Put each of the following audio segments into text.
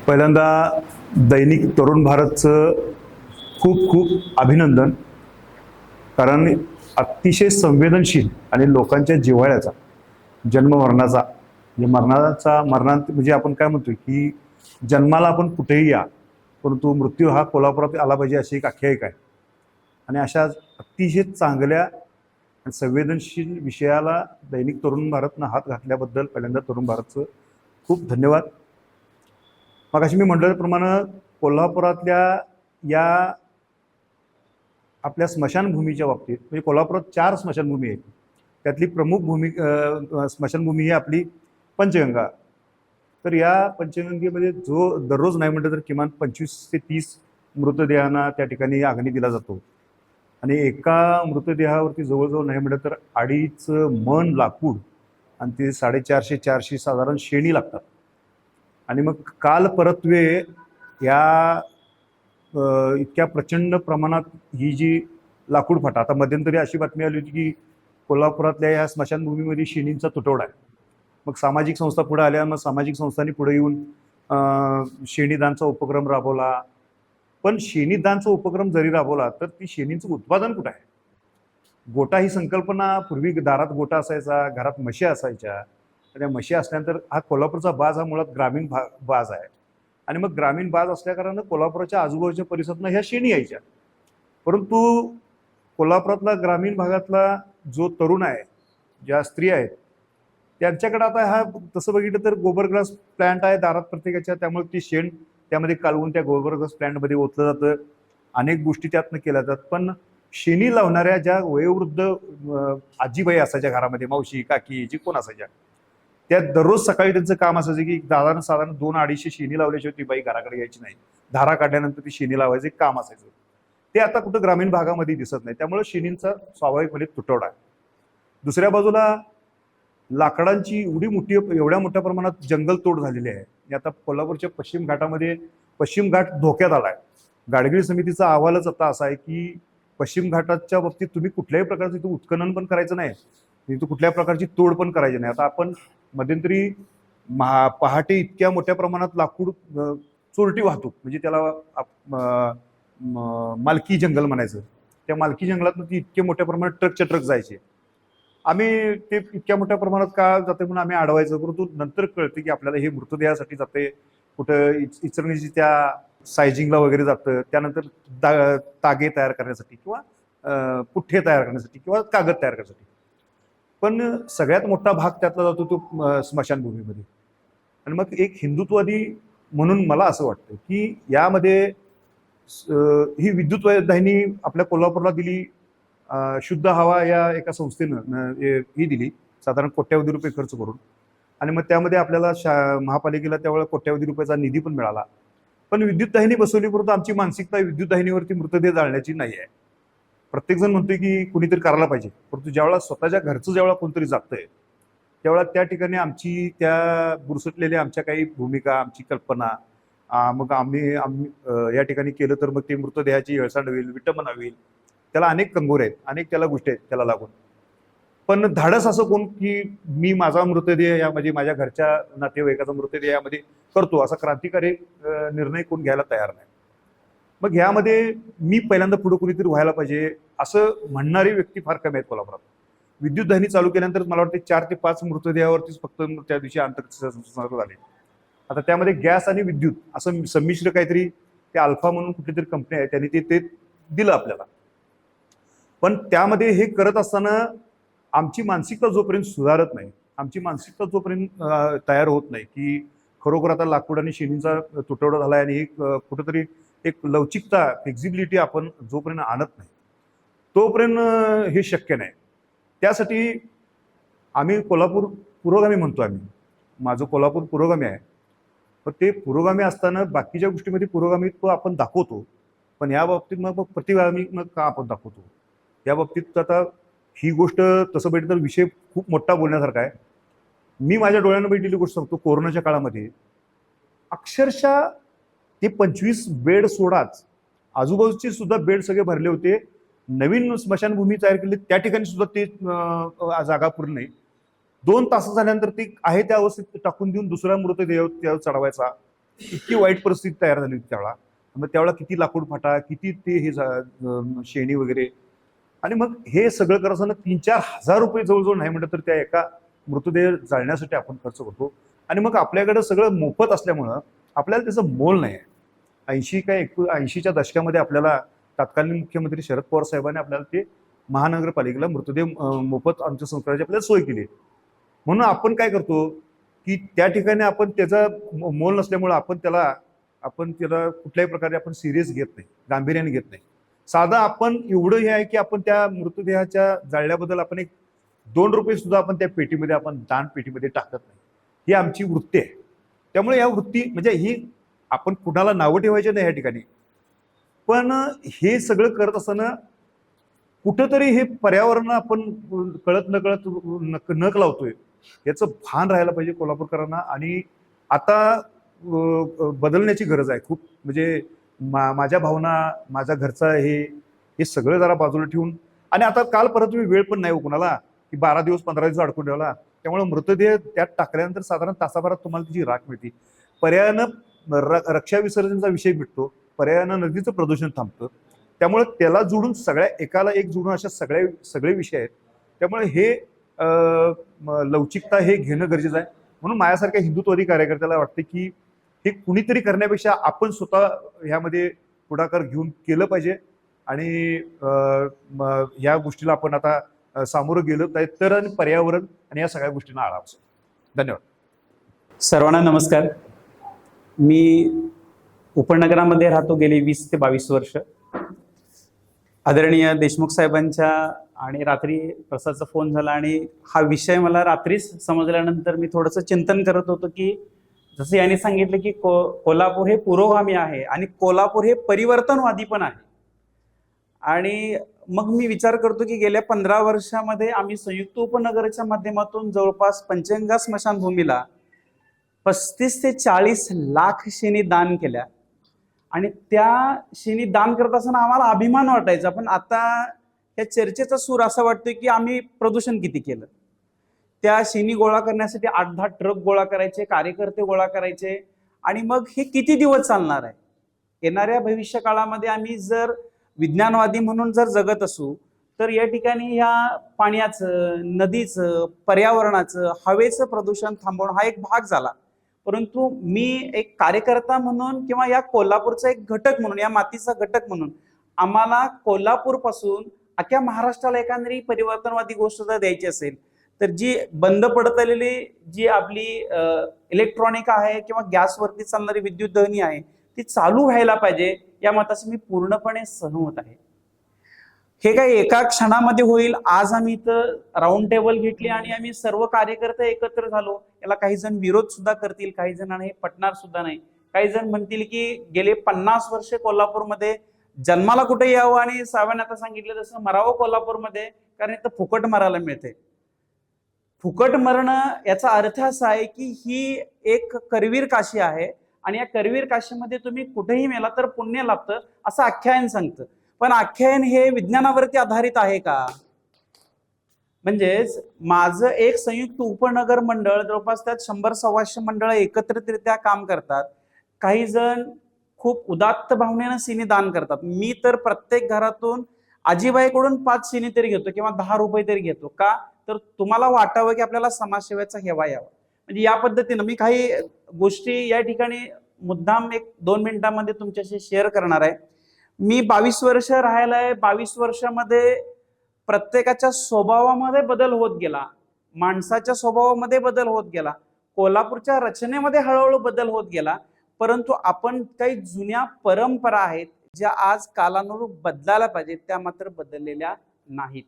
पहिल्यांदा दैनिक तरुण भारतचं खूप खूप अभिनंदन. कारण अतिशय संवेदनशील आणि लोकांच्या जिव्हाळ्याचा जन्ममरणाचा मरणांत म्हणजे आपण काय म्हणतो की जन्माला आपण कुठेही या, परंतु मृत्यू हा कोल्हापुरात आला पाहिजे अशी एक आख्यायिका आहे. आणि अशा अतिशय चांगल्या आणि संवेदनशील विषयाला दैनिक तरुण भारतनं हात घातल्याबद्दल पहिल्यांदा तरुण भारतचं खूप धन्यवाद. मगाशी मी म्हटल्याप्रमाणे कोल्हापुरातल्या या आपल्या स्मशानभूमीच्या बाबतीत म्हणजे कोल्हापुरात 4 स्मशानभूमी आहेत. त्यातली प्रमुख स्मशानभूमी ही आपली पंचगंगा. तर या पंचगंगेमध्ये जो दररोज नाही म्हटलं तर किमान 25 ते 30 मृतदेहांना त्या ठिकाणी अग्नी दिला जातो. आणि एका मृतदेहावरती जवळजवळ नाही म्हटलं तर 2.5 मन लाकूड आणि ते 450-400 साधारण शेणी लागतात. आणि मग काल परत्वे या इतक्या प्रचंड प्रमाणात ही जी लाकूड फाटा, आता मध्यंतरी अशी बातमी आली होती की कोल्हापुरातल्या या स्मशानभूमीमध्ये शेणींचा तुटवडा आहे. मग सामाजिक संस्था पुढे आल्या, मग सामाजिक संस्थांनी पुढे येऊन शेणीदानचा उपक्रम राबवला. पण शेणीदानचा उपक्रम जरी राबवला तर ती शेणींचं उत्पादन कुठं आहे? गोटा ही संकल्पना पूर्वी दारात गोटा असायचा, घरात म्हशी असायच्या. त्या म्हशी असल्यानंतर हा कोल्हापूरचा बाज हा मुळात ग्रामीण बाज आहे. आणि मग ग्रामीण बाज असल्याकारणानं कोल्हापुराच्या आजूबाजूच्या परिसरातनं ह्या शेणी यायच्या. परंतु कोल्हापुरातला ग्रामीण भागातला जो तरुण आहे, ज्या स्त्री आहेत, त्यांच्याकडे आता हा तसं बघितलं तर गोबर ग्लास प्लॅन्ट आहे दारात प्रत्येकाच्या. त्यामुळे ती शेण त्यामध्ये कालवून त्या गोबर ग्लास प्लॅन्टमध्ये ओतलं जातं. अनेक गोष्टी त्यातनं केल्या जातात. पण शेणी लावणाऱ्या ज्या वयोवृद्ध आजीबाई असायच्या घरामध्ये, मावशी काकी जी कोण असायच्या, त्या दररोज सकाळी त्यांचं काम असायचं की साधारण 200-250 शेणी लावल्याशिवाय ती बाई घराकडे यायची नाही. धारा काढल्यानंतर ती शेणी लावायचं एक काम असायचं. ते आता कुठं ग्रामीण भागामध्ये दिसत नाही. त्यामुळे शेणींचा स्वाभाविकपणे तुटवडा आहे. दुसऱ्या बाजूला लाकडांची एवढ्या मोठ्या प्रमाणात जंगल तोड झालेली आहे. आता कोल्हापूरच्या पश्चिम घाटामध्ये पश्चिम घाट धोक्यात आलाय. गाडगिळ समितीचा अहवालच आता असा आहे की पश्चिम घाटाच्या बाबतीत तुम्ही कुठल्याही प्रकारचं इथं उत्खनन पण करायचं नाही, इथं कुठल्या प्रकारची तोड पण करायची नाही. आता आपण मध्यंतरी पहाटे इतक्या मोठ्या प्रमाणात लाकूड चोरटी वाहतूक म्हणजे त्याला मालकी जंगल म्हणायचं. त्या मालकी जंगलातनं ती इतक्या मोठ्या प्रमाणात ट्रकच्या ट्रक जायचे. आम्ही ते इतक्या मोठ्या प्रमाणात का जाते म्हणून आम्ही अडवायचं, परंतु नंतर कळतं की आपल्याला हे मृतदेहासाठी जाते, कुठं इचरणीची त्या सायझिंगला वगैरे जातं, त्यानंतर तागे तयार करण्यासाठी किंवा पुठ्ठे तयार करण्यासाठी किंवा कागद तयार करण्यासाठी. पण सगळ्यात मोठा भाग त्यातला जातो तो स्मशानभूमीमध्ये. आणि मग एक हिंदुत्ववादी म्हणून मला असं वाटतं की यामध्ये ही विद्युत वाहिनी आपल्या कोल्हापूरला दिली, शुद्ध हवा या एका संस्थेनं ही दिली साधारण कोट्यावधी रुपये खर्च करून. आणि मग त्यामध्ये आपल्याला महापालिकेला त्यावेळेला कोट्यावधी रुपयाचा निधी पण मिळाला. पण विद्युत दाहिनी बसवली, परंतु आमची मानसिकता विद्युत दाहिनीवरती मृतदेह जाळण्याची नाही आहे. प्रत्येकजण म्हणतोय की कुणीतरी करायला पाहिजे, परंतु ज्यावेळेला स्वतःच्या घरचं ज्यावेळेला कोणतरी जातंय त्यावेळेला त्या ठिकाणी आमची त्या बुरसटलेल्या आमच्या काही भूमिका, आमची कल्पना, मग आम्ही या ठिकाणी केलं तर मग ते मृतदेहाची हेळसांड होईल, विटंबना होईल. त्याला अनेक कंगोरे आहेत, अनेक त्याला गोष्टी आहेत त्याला लागून. पण धाडस असं कोण की मी माझा मृतदेह यामध्ये माझ्या घरच्या नातेवाईकाचा मृतदेह यामध्ये करतो असा क्रांतिकारी निर्णय कोण घ्यायला तयार नाही. मग ह्यामध्ये मी पहिल्यांदा पुढे कुणीतरी व्हायला पाहिजे असं म्हणणारी व्यक्ती फार कमी आहेत कोल्हापुरात. विद्युत दाहिनी चालू केल्यानंतर मला वाटते 4 ते 5 मृतदेहावरतीच फक्त त्या दिवशी अंत्यसंस्कार झाले. आता त्यामध्ये गॅस आणि विद्युत असं संमिश्र काहीतरी ते अल्फा म्हणून कुठली तरी कंपनी आहे त्यांनी ते दिलं आपल्याला. पण त्यामध्ये हे करत असताना आमची मानसिकता जोपर्यंत सुधारत नाही, आमची मानसिकता जोपर्यंत तयार होत नाही की खरोखर आता लाकूड आणि शेणींचा तुटवडा झाला आणि कुठंतरी एक लवचिकता, फ्लेक्झिबिलिटी आपण जोपर्यंत आणत नाही तोपर्यंत हे शक्य नाही. त्यासाठी आम्ही कोल्हापूर पुरोगामी म्हणतो. माझं कोल्हापूर पुरोगामी आहे. पण ते पुरोगामी असताना बाकीच्या गोष्टीमध्ये पुरोगामित्व आपण दाखवतो, पण या बाबतीत मग प्रतिगामी मग का आपण दाखवतो? या बाबतीत आता ही गोष्ट तसं बघितलं तर विषय खूप मोठा बोलण्यासारखा आहे. मी माझ्या डोळ्यानं बघितलेली गोष्ट सांगतो. कोरोनाच्या काळामध्ये अक्षरशः ते 25 बेड सोडाच, आजूबाजूचे सुद्धा बेड सगळे भरले होते. नवीन स्मशानभूमी तयार केली त्या ठिकाणी सुद्धा ते जागा पुरली नाही. 2 तास झाल्यानंतर ते आहे त्या अवस्थेत टाकून देऊन दुसरा मृतदेह त्यावर चढवायचा. इतकी वाईट परिस्थिती तयार झाली होती त्यावेळेला. मग त्यावेळेला किती लाकूड फाटा, किती ते हे शेणी वगैरे, आणि मग हे सगळं करत असताना 3-4 हजार रुपये जवळजवळ नाही म्हटलं तर त्या एका मृतदेह जाळण्यासाठी आपण खर्च करतो. आणि मग आपल्याकडे सगळं मोफत असल्यामुळं आपल्याला त्याचं मोल नाही आहे. 80च्या दशकामध्ये आपल्याला तत्कालीन मुख्यमंत्री शरद पवार साहेबांनी आपल्याला ते महानगरपालिकेला मृतदेह मोफत अंत्यसंस्काराची आपल्याला सोय केली. म्हणून आपण काय करतो की त्या ठिकाणी आपण त्याचा मोल नसल्यामुळं आपण त्याला कुठल्याही प्रकारे आपण सिरियस घेत नाही, गांभीर्याने घेत नाही. साधा आपण एवढं हे आहे की आपण त्या मृतदेहाच्या जाळल्याबद्दल आपण एक 2 रुपये सुद्धा आपण त्या पेटीमध्ये, आपण दान पेटीमध्ये टाकत नाही. ही आमची वृत्ती आहे. त्यामुळे या वृत्ती म्हणजे ही आपण कुणाला नावं ठेवायचे नाही या ठिकाणी, पण हे सगळं करत असताना कुठंतरी हे पर्यावरण आपण कळत नकळत नक लावतोय, याचं भान राहायला पाहिजे कोल्हापूरकरांना. आणि आता बदलण्याची गरज आहे खूप. म्हणजे माझ्या भावना, माझ्या घरचा हे सगळं जरा बाजूला ठेवून, आणि आता काल परत तुम्ही वेळ पण नाही हो कुणाला की 12 दिवस 15 दिवस अडकून ठेवला. त्यामुळे मृतदेह त्यात टाकल्यानंतर साधारण तासाभरात तुम्हाला त्याची राख मिळते. पर्यायानं रक्षा विसर्जनचा विषय मिटतो, पर्यायानं नदीचं प्रदूषण थांबतं. त्यामुळे त्याला जोडून एकाला एक जोडून अशा सगळे विषय आहेत. त्यामुळे हे लवचिकता हे घेणं गरजेचं आहे. म्हणून माझ्यासारख्या हिंदुत्ववादी कार्यकर्त्याला वाटते की हे कुणीतरी करण्यापेक्षा आपण स्वतः ह्यामध्ये पुढाकार घेऊन केलं पाहिजे. आणि या गोष्टीला आपण आता सामोरं गेलं तर आणि पर्यावरण आणि या सगळ्या गोष्टींना आळा बसेल. धन्यवाद. सर्वांना नमस्कार. मी उपनगरामध्ये राहतो गेली 20 ते 22 वर्ष. आदरणीय देशमुख साहेबांच्या आणि रात्री प्रसादचा फोन झाला आणि हा विषय मला रात्रीच समजल्यानंतर मी थोडंसं चिंतन करत होतो की जसं यांनी सांगितलं की कोल्हापूर हे पुरोगामी आहे आणि कोल्हापूर हे परिवर्तनवादी पण आहे. आणि मग मी विचार करतो की गेल्या 15 वर्षामध्ये आम्ही संयुक्त उपनगराच्या माध्यमातून जवळपास पंचगंगा स्मशानभूमीला 35 ते 40 लाख शेणी दान केल्या. आणि त्या शेणी दान करत असताना आम्हाला अभिमान वाटायचा. पण आता या चर्चेचा सूर असा वाटतोय की आम्ही प्रदूषण किती केलं. त्या शेणी गोळा करण्यासाठी 8-10 ट्रक गोळा करायचे, कार्यकर्ते गोळा करायचे, आणि मग हे किती दिवस चालणार आहे. येणाऱ्या भविष्य काळामध्ये आम्ही जर विज्ञानवादी म्हणून जर जगत असू तर या ठिकाणी ह्या पाण्याचं, नदीचं, पर्यावरणाचं, हवेचं प्रदूषण थांबवणं हा एक भाग झाला. परंतु मी एक कार्यकर्ता म्हणून किंवा या कोल्हापूरचा एक घटक म्हणून, या मातीचा घटक म्हणून आम्हाला कोल्हापूर पासून अख्ख्या महाराष्ट्राला एखादी परिवर्तनवादी गोष्ट जर द्यायची असेल तर जी बंद पडत आलेली जी आपली इलेक्ट्रॉनिक आहे किंवा गॅसवरती चालणारी विद्युत दहनी आहे ती चालू व्हायला पाहिजे. या मताशी मी पूर्णपणे सहमत आहे. हे काही एका क्षणामध्ये होईल. आज आम्ही इथं राऊंड टेबल घेतली आणि आम्ही सर्व कार्यकर्ते एकत्र झालो. याला काही जण विरोध सुद्धा करतील, काही जणांना हे पटणार सुद्धा नाही. काही जण म्हणतील की गेले 50 वर्ष कोल्हापूरमध्ये जन्माला कुठे यावं आणि साहेबांनी आता सांगितलं तसं मरावं कोल्हापूरमध्ये, कारण इथं फुकट मरायला मिळते. फुकट मरणं याचा अर्थ असा आहे की ही एक करवीर काशी आहे आणि या करवीर काशीमध्ये तुम्ही कुठेही मेला तर पुण्य लाभतं असं आख्यायन सांगतं. पण आख्यायन हे विज्ञानावरती आधारित आहे का? म्हणजेच माझं एक संयुक्त उपनगर मंडळ, जवळपास त्यात 100-125 मंडळ एकत्रितरित्या काम करतात. काही जण खूप उदात्त भावनेनं सिनी दान करतात. मी तर प्रत्येक घरातून आजीबाईकडून 5 सिनी तरी घेतो किंवा 10 रुपये तरी घेतो. का? तर तुम्हाला वाटावं की आपल्याला समाजसेवेचा हेवा यावा. म्हणजे या पद्धतीनं मी काही गोष्टी या ठिकाणी मुद्दाम 1-2 मिनिटांमध्ये तुमच्याशी शेअर करणार आहे. मी 22 वर्ष राहायला आहे. 22 वर्षामध्ये प्रत्येकाच्या स्वभावामध्ये बदल होत गेला, माणसाच्या स्वभावामध्ये बदल होत गेला, कोल्हापूरच्या रचनेमध्ये हळूहळू बदल होत गेला. परंतु आपण काही जुन्या परंपरा आहेत ज्या आज कालानुरूप बदलायला पाहिजेत त्या मात्र बदललेल्या नाहीत.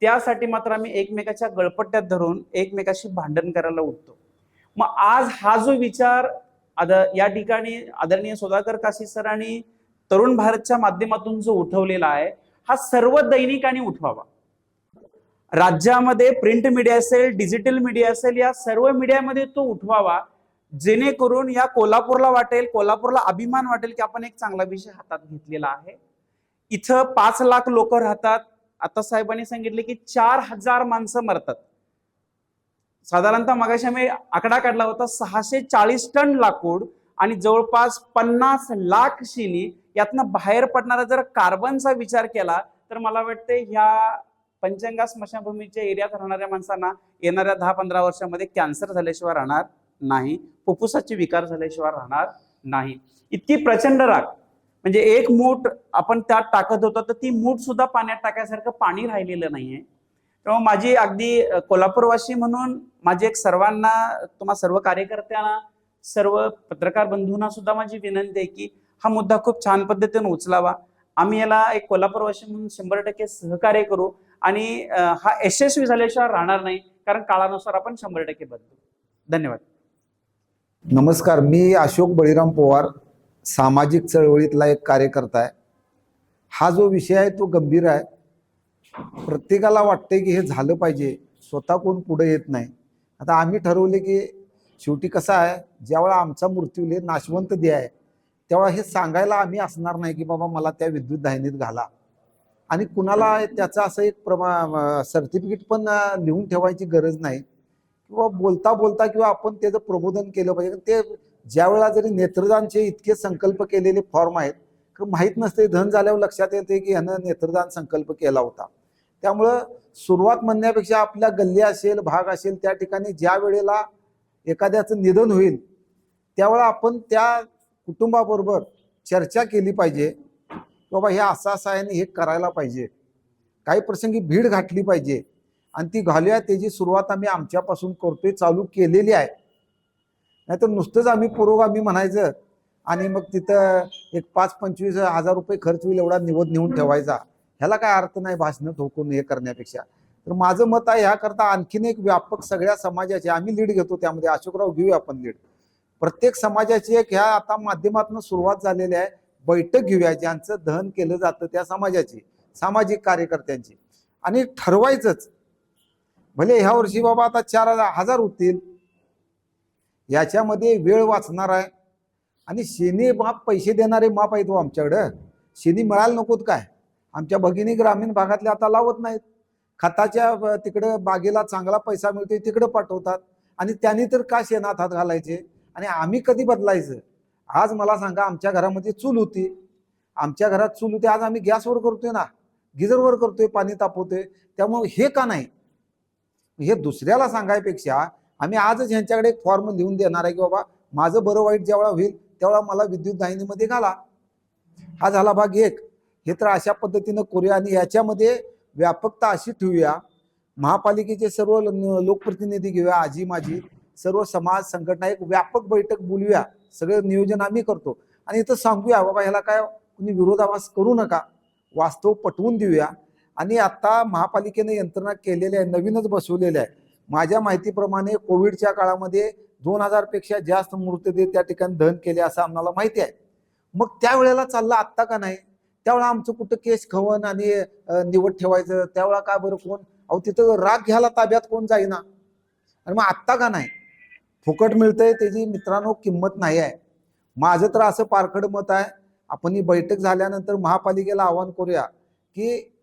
त्यासाठी मात्र आम्ही एकमेकाच्या गळपट्ट्यात धरून एकमेकाशी भांडण करायला उठतो. मग आज हा जो विचार या ठिकाणी आदरणीय सुधाकर काशी सरांनी तरुण भारतच्या माध्यमातून जो उठवलेला आहे हा सर्व दैनिकांनी उठवावा. राज्यामध्ये प्रिंट मीडिया असेल, डिजिटल मीडिया असेल, या सर्व मीडियामध्ये तो उठवावा, जेणेकरून या कोल्हापूरला वाटेल, कोल्हापूरला अभिमान वाटेल की आपण एक चांगला विषय हातात घेतलेला आहे. इथं 5 लाख लोक राहतात. आता साहेबांनी सांगितले की 4000 माणसं मरतात. साधारणतः मगाशी आम्ही आकडा काढला होता 640 टन लाकूड आणि जवळपास 50 लाख शिनी यातनं बाहेर पडणारा जर कार्बनचा विचार केला तर मला वाटते ह्या पंचगंगा स्मशानभूमीच्या एरियात राहणाऱ्या माणसांना येणाऱ्या 10-15 वर्षामध्ये कॅन्सर झाल्याशिवाय राहणार नाही, फुफ्फुसाचे विकार झाल्याशिवाय राहणार नाही. इतकी प्रचंड राख, म्हणजे एक मूठ आपण त्यात टाकत होतो तर ती मूठ सुद्धा पाण्यात टाकायसारखं पाणी राहिलेलं नाहीये. तेव्हा माझी अगदी कोल्हापूरवासी म्हणून माझी एक सर्वांना, तुम्हा सर्व कार्यकर्त्यांना, सर्व पत्रकार बंधूंना सुद्धा माझी विनंती आहे की हा मुद्दा खूप छान पद्धतीने उचलावा. आम्ही याला एक कोल्हापूरवासी म्हणून 100% सहकार्य करू आणि हा यशस्वी झाल्याशिवाय राहणार नाही, कारण काळानुसार आपण 100% बदलू. धन्यवाद. नमस्कार, मी अशोक बळीराम पवार, सामाजिक चळवळीतला एक कार्यकर्ता आहे. हा जो विषय आहे तो गंभीर आहे. प्रत्येकाला वाटते की हे झालं पाहिजे, स्वतः कोण पुढे येत नाही. आता आम्ही ठरवले की शेवटी कसं आहे, ज्यावेळा आमचा मृत्यूले नाशवंत देह आहे त्यावेळा हे सांगायला आम्ही असणार नाही की बाबा मला त्या विद्युत दाहिनीत घाला, आणि कुणाला त्याचं असं एक सर्टिफिकेट पण लिहून ठेवायची गरज नाही किंवा बोलता बोलता किंवा आपण त्याचं प्रबोधन केलं पाहिजे. ते ज्यावेळेला जरी नेत्रदानचे इतके संकल्प केलेले फॉर्म आहेत तर माहीत नसते, धन झाल्यावर लक्षात येते की ह्यानं नेत्रदान संकल्प केला होता. त्यामुळं सुरुवात म्हणण्यापेक्षा आपल्या गल्ली असेल, भाग असेल, त्या ठिकाणी ज्या वेळेला एखाद्याचं निधन होईल त्यावेळेला आपण त्या कुटुंबाबरोबर चर्चा केली पाहिजे, बाबा हे असं आहे आणि हे करायला पाहिजे. काही प्रसंगी भीड घातली पाहिजे आणि ती घालूया, त्याची सुरुवात आम्ही आमच्यापासून करतोय, चालू केलेली आहे. नाहीतर नुसतंच आम्ही पुरोगामी म्हणायचं आणि मग तिथं एक 5-25 हजार रुपये खर्च होईल एवढा निवड नेऊन ठेवायचा, ह्याला काय अर्थ नाही भाषणं ठोकून हे करण्यापेक्षा. तर माझं मत आहे ह्याकरता आणखीन एक व्यापक सगळ्या समाजाचे आम्ही लीड घेतो, त्यामध्ये अशोकराव घेऊया आपण लीड. प्रत्येक समाजाची एक ह्या आता माध्यमातून सुरुवात झालेली आहे, बैठक घेऊया ज्यांचं दहन केलं जातं त्या समाजाची, सामाजिक कार्यकर्त्यांची, आणि ठरवायचंच भले ह्या वर्षी बाबा आता 4,000 होतील, याच्यामध्ये वेळ वाचणार आहे. आणि शेनी माप पैसे देणारे माप आहेत आमच्याकडं, शेनी मिळायला नकोत काय. आमच्या भगिनी ग्रामीण भागातले आता लावत नाहीत, खताच्या तिकडं बागेला चांगला पैसा मिळतोय तिकडं पाठवतात, आणि त्यांनी तर का शेणात हात घालायचे आणि आम्ही कधी बदलायचं. आज मला सांगा, आमच्या घरामध्ये चूल होती, आमच्या घरात चूल होती, आज आम्ही गॅसवर करतोय ना, गिझरवर करतोय, पाणी तापवतोय. त्यामुळे हे का नाही, हे दुसऱ्याला सांगायपेक्षा आम्ही आजच ह्यांच्याकडे एक फॉर्म लिहून देणार आहे की बाबा माझं बरं वाईट जेव्हा होईल तेव्हा मला विद्युत दाहिनीमध्ये घाला. हा झाला भाग एक. हे तर अशा पद्धतीनं करूया आणि याच्यामध्ये व्यापकता अशी ठेवूया, महापालिकेचे सर्व लोकप्रतिनिधी घेऊया, आजी माझी सर्व समाज संघटना एक व्यापक बैठक बोलूया, सगळं नियोजन आम्ही करतो आणि इथं सांगूया बाबा ह्याला काय कुणी विरोधाभास करू नका, वास्तव पटवून देऊया. आणि आता महापालिकेने यंत्रणा केलेल्या आहे, नवीनच बसवलेल्या आहे. माझ्या माहितीप्रमाणे कोविडच्या काळामध्ये 2,000 पेक्षा जास्त मृतदेह त्या ठिकाणी दहन केले असं आम्हाला माहिती आहे. मग त्यावेळेला चाललं, आत्ता का नाही? त्यावेळेला आमचं कुठं केस खवन आणि निवड ठेवायचं, त्यावेळेला का बरं कोण, अहो तिथं राग घ्यायला ताब्यात कोण जाईना, आणि मग आत्ता का नाही? फुकट मिळतंय त्याची मित्रांनो किंमत नाही आहे. माझं तर असं पारखड मत आहे, आपण ही बैठक झाल्यानंतर महापालिकेला आवाहन करूया की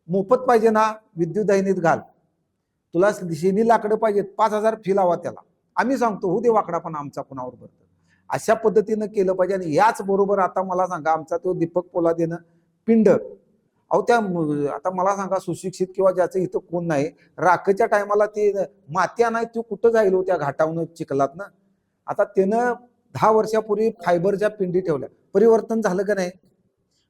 मोफत पाहिजे ना विद्युत दाहिनीत घाल, तुला शेनी लाकडं पाहिजेत, 5,000 फी लावा त्याला, आम्ही सांगतो हो दे वाकडा पण आमचा कुणावर भरतो. अशा पद्धतीनं केलं पाहिजे. आणि याच बरोबर आता मला सांगा, आमचा तो दीपक पोलादेनं पिंड, अहो त्या आता मला सांगा सुशिक्षित किंवा ज्याचं इथं कोण नाही, राखच्या टायमाला ते माती आणाय तो कुठं जाईल हो त्या घाटावून चिखलात ना. आता त्यानं 10 वर्षापूर्वी फायबरच्या पिंडी ठेवल्या, परिवर्तन झालं का नाही?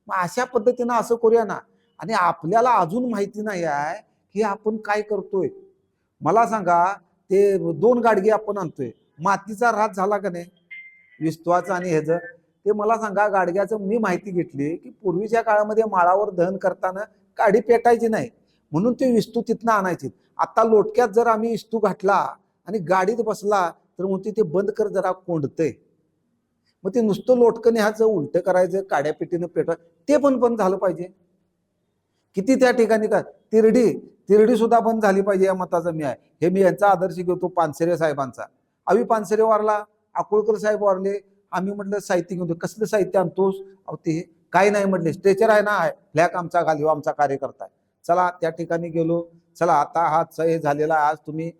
मग अशा पद्धतीनं असं करूया ना. आणि आपल्याला अजून माहिती नाही आहे की आपण काय करतोय. मला सांगा, ते 2 गाडगे आपण आणतोय, मातीचा ऱ्हास झाला का नाही विस्तवाचा आणि ह्याचं, ते मला सांगा गाडग्याचं. मी माहिती घेतली की पूर्वीच्या काळामध्ये माळावर दहन करताना गाडी पेटायची नाही म्हणून ते विस्तू तिथनं आणायची. आता लोटक्यात जर आम्ही विस्तू घातला आणि गाडीत बसला तर म्हणते ते बंद कर जरा कोंडतंय. मग ते नुसतं लोटकं न्यायचं, उलटं करायचं, काड्यापेटीनं पेटवा, ते पण बंद झालं पाहिजे. किती त्या ठिकाणी का तिरडी सुद्धा बंद झाली पाहिजे या मताचा मी आहे. हे मी यांचा आदर्श घेतो, पानसरे साहेबांचा. अवी पानसरे वारला, अकोळकर साहेब वारले, आम्ही म्हटलं साहित्य घेऊन, कसलं साहित्य आणतोस? अहो ते काही नाही म्हटले, स्ट्रेचर आहे ना, फ्लॅग आमचा घाल, आमचा कार्यकर्ता आहे. चला त्या ठिकाणी गेलो. चला आता हा हे झालेला, आज तुम्ही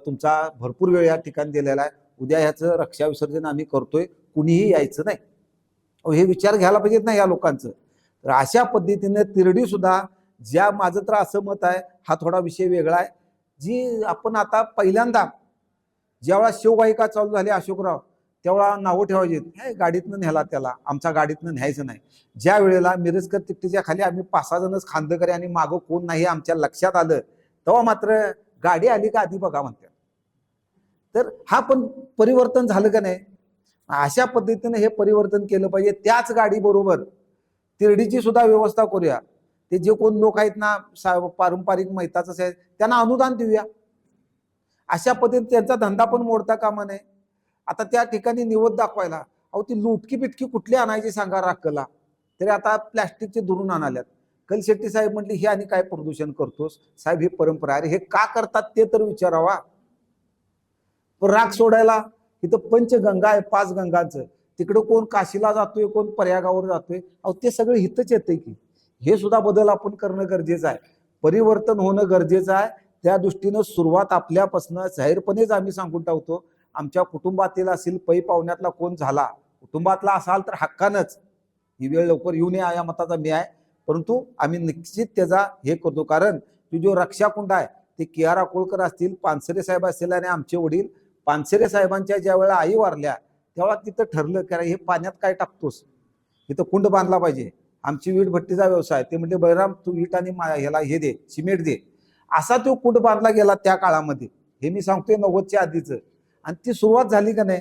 तुमचा भरपूर वेळ या ठिकाणी दिलेला आहे, उद्या ह्याचं रक्षा विसर्जन आम्ही करतोय, कुणीही यायचं नाही. हे विचार घ्यायला पाहिजेत ना या लोकांचं. तर अशा पद्धतीने तिरडी सुद्धा, ज्या माझं तर असं मत आहे, हा थोडा विषय वेगळा आहे, जी आपण आता पहिल्यांदा ज्यावेळा शिववाहिका चालू झाली अशोकराव, तेव्हा नावं ठेवायची, हे गाडीतनं न्याला त्याला, आमच्या गाडीतनं न्यायचं नाही. ज्या वेळेला मिरजकर तिकटीच्या खाली आम्ही 5-6 जणच खांदकरी आणि मागं कोण नाही आमच्या लक्षात आलं, तेव्हा मात्र गाडी आली का आधी बघा म्हणतात. तर हा पण परिवर्तन झालं का नाही? अशा पद्धतीने हे परिवर्तन केलं पाहिजे. त्याच गाडी बरोबर तिरडीची सुद्धा व्यवस्था करूया. ते जे कोण लोक आहेत ना पारंपरिक मैताचं आहे त्यांना अनुदान देऊया. अशा पद्धतीने त्यांचा धंदा पण मोडता कामा नये. आता त्या ठिकाणी निवड दाखवायला, अहो ती लुटकी पिटकी कुठली आणायची सांगा राखला, तरी आता प्लॅस्टिकचे दुरून आणाल्यात. कलशेट्टी साहेब म्हटली हे आणि काय प्रदूषण करतोस साहेब, ही परंपरा. अरे हे का करतात ते तर विचारावा. राख सोडायला इथं पंचगंगा आहे, 5 गंगांचं, तिकडं कोण काशीला जातोय, कोण प्रयागावर जातोय, अहो ते सगळं हितच येतंय की. हे सुद्धा बदल आपण करणं गरजेचं आहे, परिवर्तन होणं गरजेचं आहे. त्या दृष्टीनं सुरुवात आपल्यापासून जाहीरपणेच आम्ही सांगून टाकतो. आमच्या कुटुंबातील असेल, पै पाहुण्यातला कोण झाला, कुटुंबातला असाल तर हक्कानंच ही वेळ लवकर येऊ नये या मताचा मी आहे. परंतु आम्ही निश्चित त्याचा हे करतो, कारण ती जो रक्षाकुंड आहे ते के.आर. अकोळकर असतील, पानसरे साहेब असतील आणि आमचे वडील पानसरे साहेबांच्या ज्या वेळेला आई वारल्या तेव्हा तिथं ठरलं की हे पाण्यात काय टाकतोस, इथं कुंड बांधला पाहिजे. आमची वीट भट्टीचा व्यवसाय, ते म्हणजे बळराम तू वीट आणि ह्याला हे दे, सिमेंट दे, असा तो कुंड बांधला गेला त्या काळामध्ये. हे मी सांगतोय 90च्या आधीचं. आणि ती सुरुवात झाली का नाही,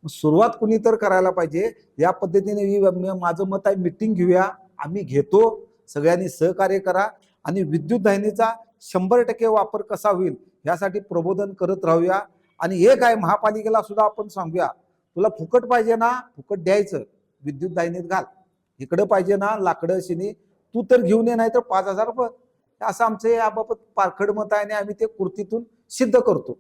सुरुवात कुणी तर करायला पाहिजे. या पद्धतीने माझं मत आहे, मिटिंग घेऊया, आम्ही घेतो, सगळ्यांनी सहकार्य करा आणि विद्युत दाहिनीचा 100% वापर कसा होईल यासाठी प्रबोधन करत राहूया. आणि एक आहे, महापालिकेला सुद्धा आपण सांगूया, तुला फुकट पाहिजे ना, फुकट द्यायचं, विद्युत दाहिनीत घाल. इकडं पाहिजे ना लाकडं शिनी तू तर घेऊन ये, नाही तर 5,000 रुपये. असं आमचं याबाबत पारखड मत आहे आणि आम्ही ते कृतीतून सिद्ध करतो.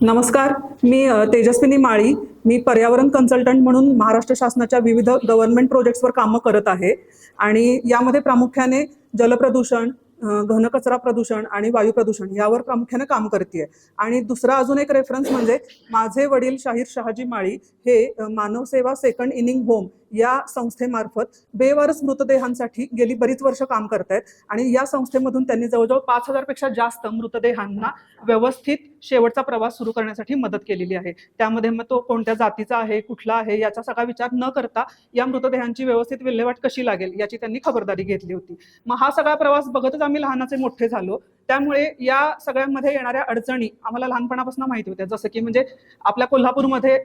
नमस्कार, मी तेजस्विनी माळी. मी पर्यावरण कन्सल्टंट म्हणून महाराष्ट्र शासनाच्या विविध गव्हर्नमेंट प्रोजेक्ट्सवर कामं करत आहे आणि यामध्ये प्रामुख्याने जलप्रदूषण, घनकचरा प्रदूषण आणि वायू प्रदूषण यावर प्रामुख्याने काम करते. आणि दुसरा अजून एक रेफरन्स म्हणजे माझे वडील शाहीर शहाजी माळी हे मानवसेवा सेकंड इनिंग होम या संस्थेमार्फत बेवारस मृतदेहांसाठी गेली बरीच वर्ष काम करत आहेत आणि या संस्थेमधून त्यांनी जवळजवळ 5,000 पेक्षा जास्त मृतदेहांना व्यवस्थित शेवटचा प्रवास सुरू करण्यासाठी मदत केलेली आहे. त्यामध्ये मग तो कोणत्या जातीचा आहे, कुठला आहे याचा सगळा विचार न करता या मृतदेहांची व्यवस्थित विल्हेवाट कशी लागेल याची त्यांनी खबरदारी घेतली होती. मग हा सगळा प्रवास बघतच आम्ही लहानाचे मोठे झालो. त्यामुळे या सगळ्यांमध्ये येणाऱ्या अडचणी आम्हाला लहानपणापासून माहिती होत्या. जसं की म्हणजे आपल्या कोल्हापूरमध्ये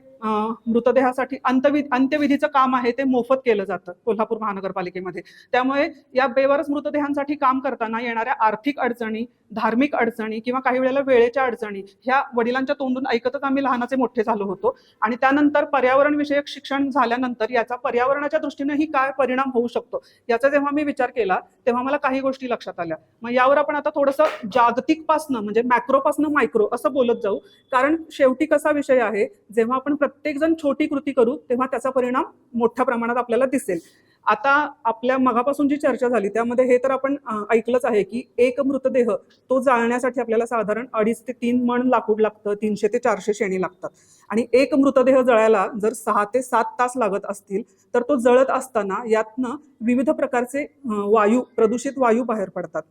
मृतदेहासाठी अंत्यविधीचं काम आहे ते मोफत केलं जातं कोल्हापूर महानगरपालिकेमध्ये. त्यामुळे या बेवारस मृतदेहांसाठी काम करताना येणाऱ्या आर्थिक अडचणी, धार्मिक अडचणी किंवा काही वेळेला वेळेच्या अडचणी ह्या वडिलांच्या तोंडून ऐकतच आम्ही लहानाचे मोठे झालो होतो. आणि त्यानंतर पर्यावरण विषयक शिक्षण झाल्यानंतर याचा पर्यावरणाच्या दृष्टीनेही काय परिणाम होऊ शकतो याचा जेव्हा मी विचार केला तेव्हा मला काही गोष्टी लक्षात आल्या. मग यावर आपण आता थोडंसं जागतिकपासनं म्हणजे मॅक्रोपासनं मायक्रो असं बोलत जाऊ, कारण शेवटी कसा विषय आहे, जेव्हा आपण प्रत्येक जण छोटी कृती करू तेव्हा त्याचा परिणाम मोठ्या प्रमाणात आपल्याला दिसेल. आता आपल्या मगापासून जी चर्चा झाली त्यामध्ये हे तर आपण ऐकलंच आहे की एक मृतदेह तो जाळण्यासाठी आपल्याला साधारण 2.5 ते 3 मण लाकूड लागतं, 300 ते 400 शेणी लागतात. आणि एक मृतदेह जळायला जर 6 ते 7 तास लागत असतील तर तो जळत असताना यातनं विविध प्रकारचे वायू, प्रदूषित वायू बाहेर पडतात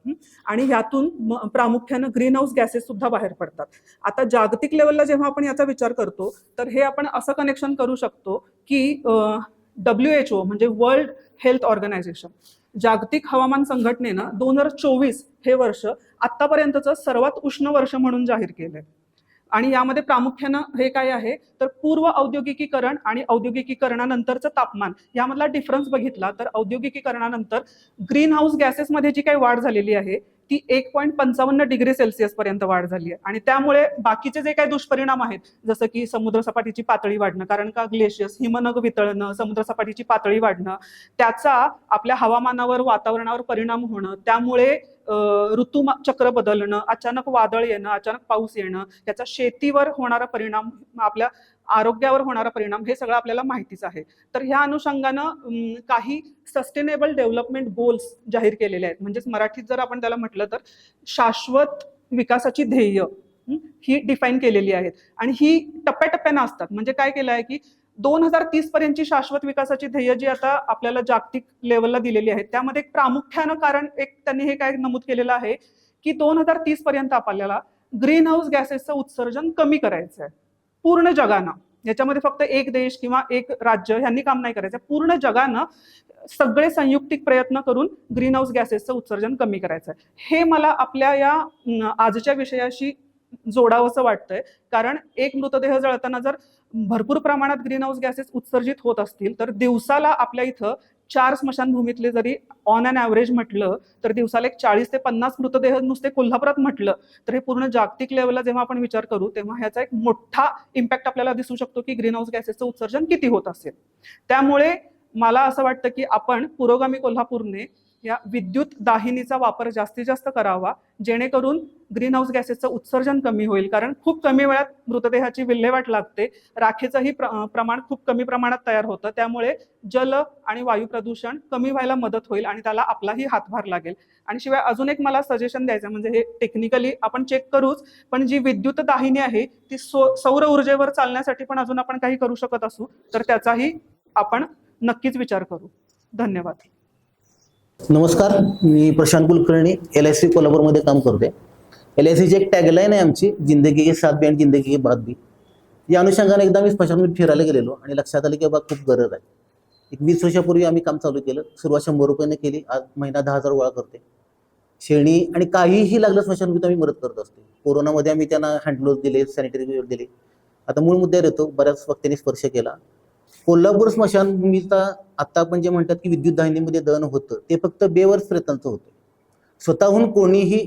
आणि यातून प्रामुख्यानं ग्रीन हाऊस गॅसेस सुद्धा बाहेर पडतात. आता जागतिक लेवलला जेव्हा आपण याचा विचार करतो तर हे आपण असं कनेक्शन करू शकतो की WHO म्हणजे वर्ल्ड हेल्थ ऑर्गनायझेशन, जागतिक हवामान संघटनेनं 2024 हे वर्ष आतापर्यंतचं सर्वात उष्ण वर्ष म्हणून जाहीर केलंय. आणि यामध्ये प्रामुख्यानं हे काय आहे तर पूर्व औद्योगिकीकरण आणि औद्योगिकीकरणानंतरचं तापमान यामधला डिफरन्स बघितला तर औद्योगिकीकरणानंतर ग्रीन हाऊस गॅसेसमध्ये जी काही वाढ झालेली आहे ती 1.55 डिग्री सेल्सिअस पर्यंत वाढ झाली आहे. आणि त्यामुळे बाकीचे जे काही दुष्परिणाम आहेत जसं की समुद्र सपाटीची पातळी वाढणं, कारण का ग्लेशियर्स, हिमनग वितळणं, समुद्र सपाटीची पातळी वाढणं, त्याचा आपल्या हवामानावर, वातावरणावर परिणाम होणं, त्यामुळे ऋतुचक्र बदलणं, अचानक वादळ येणं, अचानक पाऊस येणं, याचा शेतीवर होणारा परिणाम, आपल्या आरोग्यावर होणारा परिणाम, हे सगळं आपल्याला माहितीच आहे. तर ह्या अनुषंगानं काही सस्टेनेबल डेव्हलपमेंट गोल्स जाहीर केलेले आहेत. म्हणजेच मराठीत जर आपण त्याला म्हटलं तर शाश्वत विकासाची ध्येय ही डिफाईन केलेली आहेत आणि ही टप्प्याटप्प्यानं असतात. म्हणजे काय केलं आहे की 2030 पर्यंतची शाश्वत विकासाची ध्येय जी आता आपल्याला जागतिक लेवलला दिलेली आहेत, त्यामध्ये एक प्रामुख्यानं कारण एक त्यांनी हे काय नमूद केलेलं आहे की 2030 पर्यंत आपल्याला ग्रीन हाऊस गॅसेसचं उत्सर्जन कमी करायचं आहे पूर्ण जगानं. याच्यामध्ये फक्त एक देश किंवा एक राज्य ह्यांनी काम नाही करायचं, पूर्ण जगानं सगळे संयुक्तिक प्रयत्न करून ग्रीन हाऊस गॅसेसचं उत्सर्जन कमी करायचं आहे. हे मला आपल्या या आजच्या विषयाशी जोडावंसं वाटतंय, कारण एक मृतदेह जळताना जर भरपूर प्रमाणात ग्रीन हाऊस गॅसेस उत्सर्जित होत असतील तर दिवसाला आपल्या इथं 4 स्मशानभूमीतले जरी ऑन अन ॲव्हरेज म्हटलं तर दिवसाला एक 40 ते 50 मृतदेह नुसते कोल्हापुरात म्हटलं तर हे पूर्ण जागतिक लेवलला जेव्हा आपण विचार करू तेव्हा ह्याचा एक मोठा इम्पॅक्ट आपल्याला दिसू शकतो की ग्रीन हाऊस गॅसेसचं उत्सर्जन किती होत असेल. त्यामुळे मला असं वाटतं की आपण पुरोगामी कोल्हापूरने या विद्युत दाहिनीचा वापर जास्तीत जास्त करावा, जेणेकरून ग्रीन हाऊस गॅसेसचं उत्सर्जन कमी होईल. कारण खूप कमी वेळात मृतदेहाची विल्हेवाट लागते, राखेचंही प्रमाण खूप कमी प्रमाणात तयार होतं, त्यामुळे जल आणि वायू प्रदूषण कमी व्हायला मदत होईल आणि त्याला आपलाही हातभार लागेल. आणि शिवाय अजून एक मला सजेशन द्यायचं, म्हणजे हे टेक्निकली आपण चेक करूच, पण जी विद्युत दाहिनी आहे ती सौर ऊर्जेवर चालण्यासाठी पण अजून आपण काही करू शकत असू तर त्याचाही आपण नक्कीच विचार करू. धन्यवाद. नमस्कार, मी प्रशांत कुलकर्णी LIC कोल्हापूरमध्ये काम करते. LICची एक टॅगलाईन आहे आमची, जिंदगी के साथ भी आणि जिंदगी के बाद भी. या अनुषंगाने एकदा मी स्मशानभूमीत फिरायला गेलेलो आणि लक्षात आलं की बाबा खूप गरज आहे. एक 20 वर्षापूर्वी आम्ही काम चालू केलं. सुरुवात 100 रुपयाने केली, आज महिना 10,000 गोळा करते. शेणी आणि काहीही लागलं स्मशानभूमीत आम्ही मदत करत असतो. कोरोनामध्ये आम्ही त्यांना हँडग्लोव्ह दिले, सॅनिटरी वेअर दिले. आता मूळ मुद्द्यावर येतो, बऱ्याच वक्त्यांनी स्पर्श केला. कोल्हापूर स्मशानभूमीचा आता आपण जे म्हणतात की विद्युत दाहिनीमध्ये दहन होतं ते फक्त बेवर्स प्रेतांचं होतं. स्वतःहून कोणीही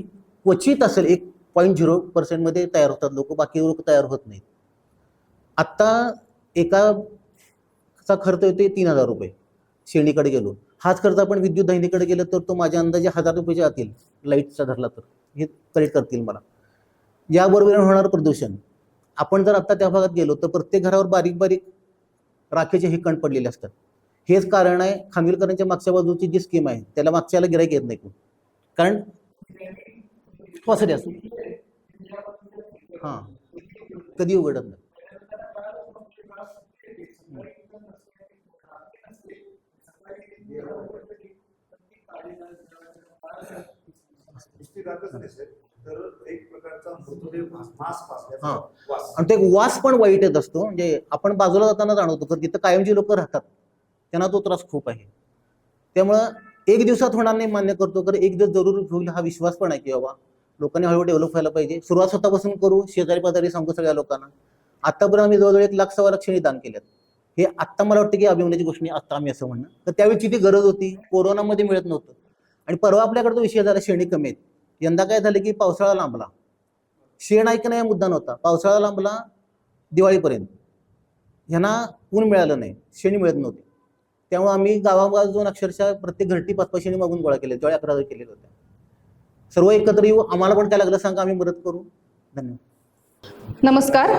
क्वचित असेल 1.0% मध्ये तयार होतात लोक, बाकी लोक तयार होत नाहीत. आत्ता एकाचा खर्च येतो 3,000 रुपये शेणीकडे गेलो. हाच खर्च आपण विद्युत दाहिनीकडे गेलो तर तो माझ्या अंदाजे 1,000 रुपयाच्या आतील लाईटचा धरला तर हे करेक्ट करतील मला. याबरोबर होणारं प्रदूषण, आपण जर आता त्या भागात गेलो तर प्रत्येक घरावर बारीक बारीक राखेचे हे कण पडलेले असतात. हेच कारण आहे खानविलकरांच्या मागच्या बाजूची जी स्कीम आहे त्याला मागच्याला गिराईक येत नाही कोण, कारण कसं असू हां कधी उघडत नाही. हां, आणि ते वास पण वाईट येत असतो. म्हणजे आपण बाजूला जाताना जाणवतो, तर तिथं कायम जी लोक राहतात त्यांना तो त्रास खूप आहे. त्यामुळं एक दिवसात होणार नाही मान्य करतो, तर एक दिवस जरूर होईल हा विश्वास पण आहे की बाबा लोकांनी हळूहळू डेव्हलप व्हायला पाहिजे. सुरुवात स्वतःपासून करू, शेजारी पाजारी सांगू सगळ्या लोकांना. आतापर्यंत आम्ही जवळजवळ 1,00,000 शेणी दान केल्यात. हे आत्ता मला वाटतं की अभिमानाची गोष्ट नाही, आत्ता आम्ही असं म्हणणं, तर त्यावेळी ती गरज होती, कोरोनामध्ये मिळत नव्हतं. आणि परवा आपल्याकडे तो विषय झाला शेणी कमी आहेत. यंदा काय झालं की पावसाळा लांबला, शेण ऐकणं हा मुद्दा नव्हता, पावसाळा लांबला दिवाळीपर्यंत, ह्यांना ऊन मिळालं नाही, शेणी मिळत नव्हती. त्यामुळे आम्ही गावागावात जाऊन अक्षरशः प्रत्येक घरटी 5-5 शेणी मागून गोळा केले, ज्यावेळी 11,000 केलेल्या होत्या. सर्व एकत्र येऊ, आम्हाला पण काय लागलं सांगा, आम्ही मदत करू. धन्यवाद. नमस्कार,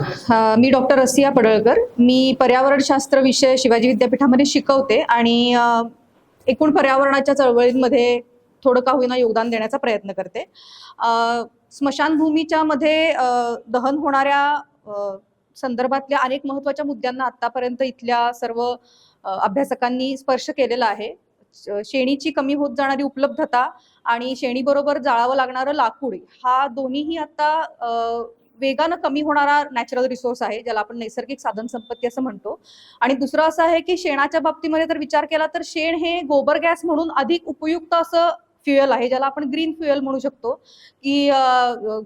मी डॉक्टर रसिया पडळकर. मी पर्यावरणशास्त्र विषय शिवाजी विद्यापीठामध्ये शिकवते आणि एकूण पर्यावरणाच्या चळवळींमध्ये थोडं का होईना योगदान देण्याचा प्रयत्न करते. स्मशानभूमीच्या मध्ये दहन होणाऱ्या संदर्भातल्या अनेक महत्त्वाच्या मुद्द्यांना आतापर्यंत इथल्या सर्व अभ्यासकांनी स्पर्श केलेला आहे. शेणीची कमी होत जाणारी उपलब्धता आणि शेणीबरोबर जाळावं लागणारं लाकूड, हा दोन्हीही आता वेगानं कमी होणारा नॅचरल रिसोर्स आहे, ज्याला आपण नैसर्गिक साधन संपत्ती असं म्हणतो. आणि दुसरं असं आहे की शेणाच्या बाबतीमध्ये जर विचार केला तर शेण हे गोबर गॅस म्हणून अधिक उपयुक्त असं फ्युएल आहे, ज्याला आपण ग्रीन फ्युएल म्हणू शकतो. की